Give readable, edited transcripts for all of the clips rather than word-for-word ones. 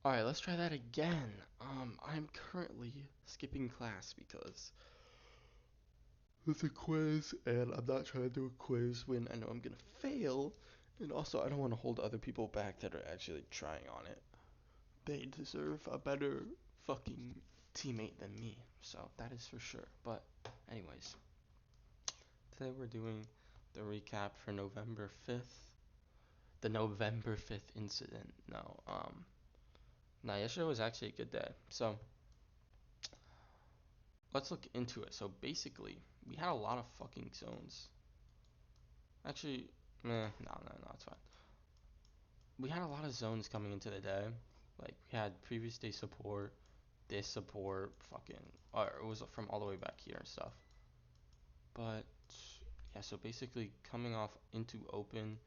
Alright, let's try that again. I'm currently skipping class because it's a quiz, and I'm not trying to do a quiz when I know I'm gonna fail. And also, I don't want to hold other people back that are actually trying on it. They deserve a better fucking teammate than me, so that is for sure. But, anyways, today we're doing the recap for November 5th. The November 5th incident. No, yesterday was actually a good day. So, let's look into it. So, basically, we had a lot of fucking zones. Actually, no, it's fine. We had a lot of zones coming into the day. Like, we had previous day support, this support, or it was from all the way back here and stuff. But, yeah, so basically, coming off into open,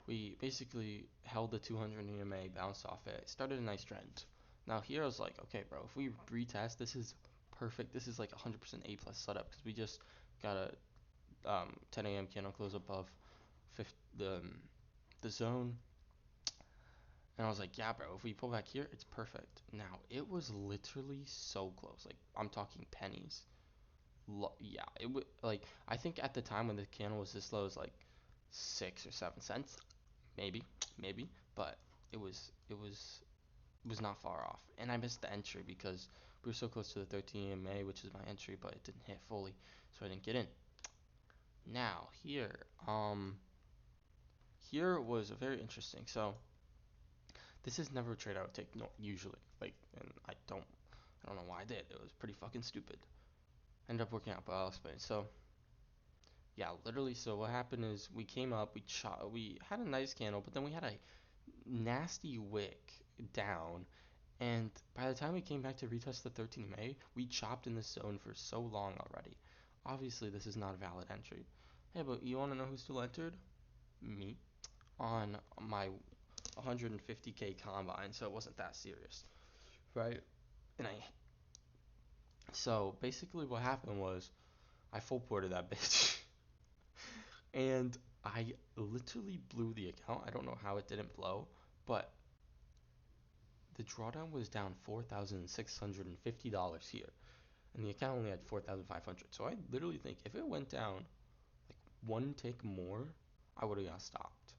we basically held the 200 EMA, bounced off it, started a nice trend. Now, here I was like, okay, bro, if we retest, this is perfect. This is like 100% A plus setup because we just got a 10 a.m. candle close above the zone. And I was like, yeah, bro, if we pull back here, it's perfect. Now, it was literally so close. Like, I'm talking pennies. Yeah, it would, like, I think at the time when the candle was this low, it was like 6 or 7 cents. Maybe, maybe. But it was not far off. And I missed the entry because we were so close to the 13 EMA, which is my entry, but it didn't hit fully, so I didn't get in. Now, here was very interesting. So, this is never a trade I would take, no, usually. Like, and I don't know why I did. It was pretty fucking stupid. Ended up working out, but I'll explain. So, yeah, literally. So what happened is we came up, we had a nice candle, but then we had a nasty wick down, and by the time we came back to retest the 13 May, we chopped in the zone for so long already. Obviously, this is not a valid entry. Hey, but you want to know who still entered? Me on my 150k combine, so it wasn't that serious, right? And I So basically, what happened was I full ported that bitch, and I literally blew the account. I don't know how it didn't blow, but the drawdown was down $4,650 here, and the account only had 4,500. So I literally think if it went down like one tick more, I would have got stopped.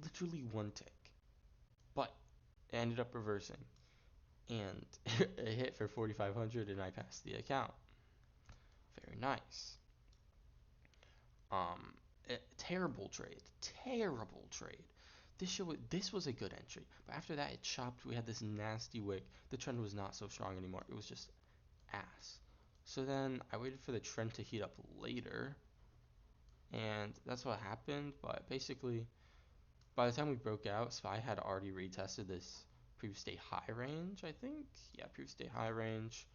Literally one tick, but it ended up reversing, and it hit for 4,500, and I passed the account. Very nice. Um, Terrible trade, terrible trade. This was a good entry, but after that it chopped. We had this nasty wick. The trend was not so strong anymore. It was just ass. So then I waited for the trend to heat up later, and that's what happened. But basically, by the time we broke out, SPY had already retested this previous day high range. I think, yeah, previous day high range.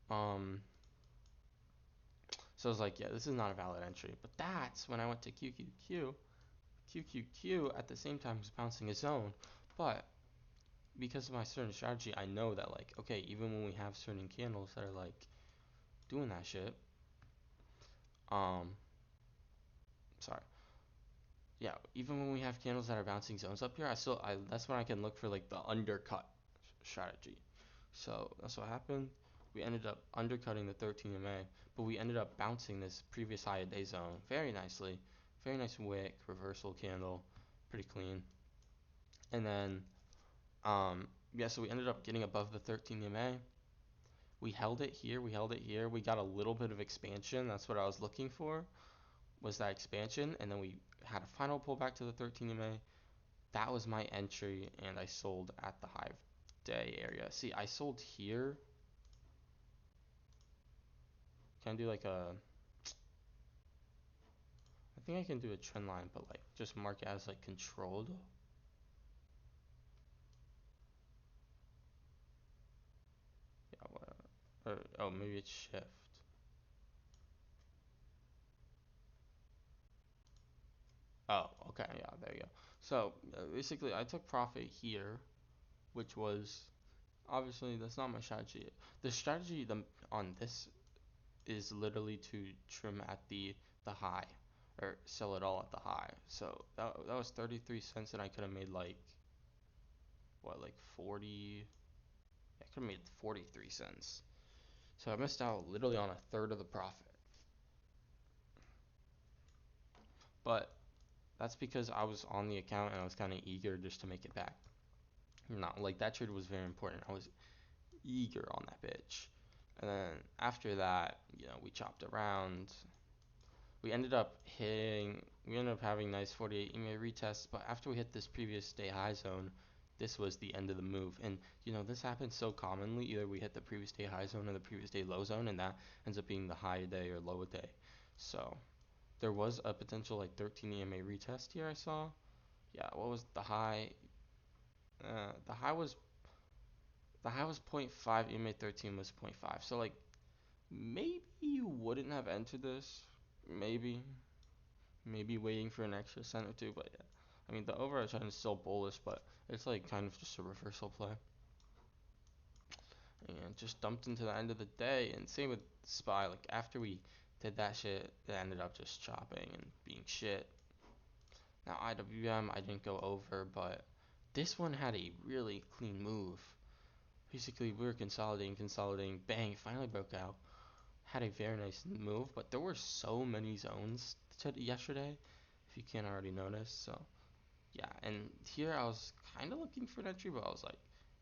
Um, so I was like, yeah, this is not a valid entry. But that's when I went to QQQ. QQQ at the same time is bouncing a zone, but because of my certain strategy, I know that like, okay, even when we have certain candles that are like doing that shit, um, sorry, yeah, even when we have candles that are bouncing zones up here, I that's when I can look for like the undercut strategy. So that's what happened. We ended up undercutting the 13 MA, but we ended up bouncing this previous high day zone very nicely. Very nice wick, reversal candle, pretty clean. And then yeah, so we ended up getting above the 13 EMA. We held it here. We held it here. We got a little bit of expansion. That's what I was looking for, was that expansion. And then we had a final pullback to the 13 EMA. That was my entry, and I sold at the high day area. See, I sold here. Can I do like I think I can do a trend line, but like just mark it as like controlled. Yeah, oh, maybe it's shift. Oh, okay, yeah, there you go. So basically, I took profit here, which was obviously that's not my strategy. The strategy on this is literally to trim at the high or sell it all at the high. So that was 33 cents, and I could have made like what, like 40, I could have made 43 cents. So I missed out literally on a third of the profit. But that's because I was on the account and I was kind of eager just to make it back. Not like that trade was very important. I was eager on that bitch. And then after that, we chopped around. We ended up having nice 48 EMA retests, but after we hit this previous day high zone, this was the end of the move. And this happens so commonly. Either we hit the previous day high zone or the previous day low zone, and that ends up being the high day or low day. So there was a potential like 13 EMA retest here I saw. Yeah, what was the high? The high was zero point 0.5. EMA 13 was zero point 0.5. So like maybe you wouldn't have entered this. Maybe waiting for an extra cent or two, but yeah. I mean, the overall trend is still bullish, but it's like kind of just a reversal play. And just dumped into the end of the day. And same with SPY. Like after we did that shit, it ended up just chopping and being shit. Now IWM, I didn't go over, but this one had a really clean move. Basically, we were consolidating, bang, finally broke out. Had a very nice move, but there were so many zones yesterday, if you can't already notice. So yeah, and here I was kind of looking for an entry, but I was like,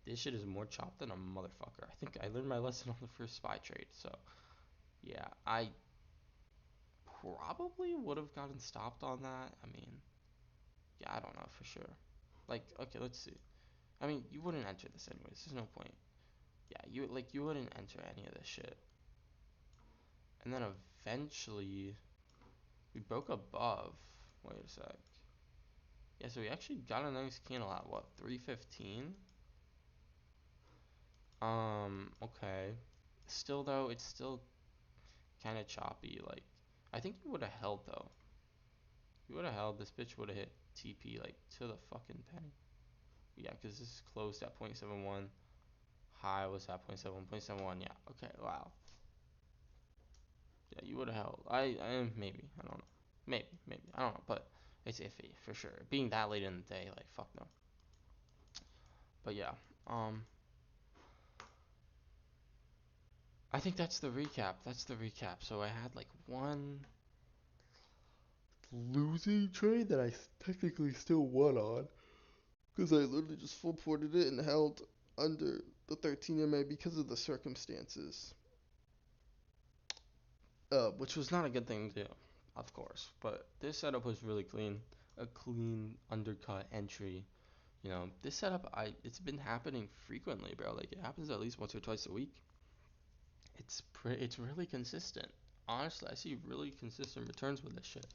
this shit is more chopped than a motherfucker. I think I learned my lesson on the first SPY trade. So yeah, I probably would have gotten stopped on that. I mean, yeah, I don't know for sure. Like, okay, let's see. I mean, you wouldn't enter this anyways. There's no point. Yeah, you wouldn't enter any of this shit. And then eventually we broke above. Wait a sec. Yeah, so we actually got a nice candle at what, 315? Okay. Still though, it's still kind of choppy. Like, I think you would have held though. You would have held. This bitch would have hit TP like to the fucking penny. Yeah, because this is closed at 0.71. High was at 0.7, Yeah. Okay. Wow. Yeah, you would have held. Maybe. I don't know. Maybe. I don't know. But it's iffy for sure. Being that late in the day, like fuck no. But yeah. Um. I think that's the recap. So I had like one losing trade that I technically still won on because I literally just full ported it and held under the 13 MA because of the circumstances, which was not a good thing to do, of course. But this setup was really clean, a clean undercut entry. This setup, it's been happening frequently, bro. Like it happens at least once or twice a week. It's really consistent. Honestly, I see really consistent returns with this shit.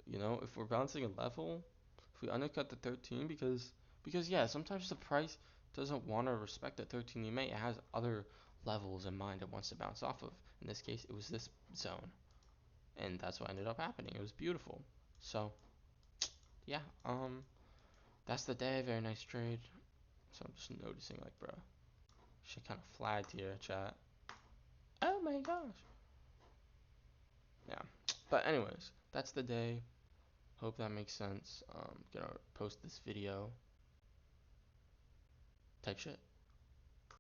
If we're bouncing a level, if we undercut the 13, because yeah, sometimes the price doesn't want to respect the 13 EMA. It has other levels in mind it wants to bounce off of. In this case, it was this zone, and that's what ended up happening. It was beautiful. So yeah, that's the day. Very nice trade. So I'm just noticing, like, bro, shit kind of flagged here, chat. Oh my gosh. Yeah. But anyways, that's the day. Hope that makes sense. Gonna post this video type shit.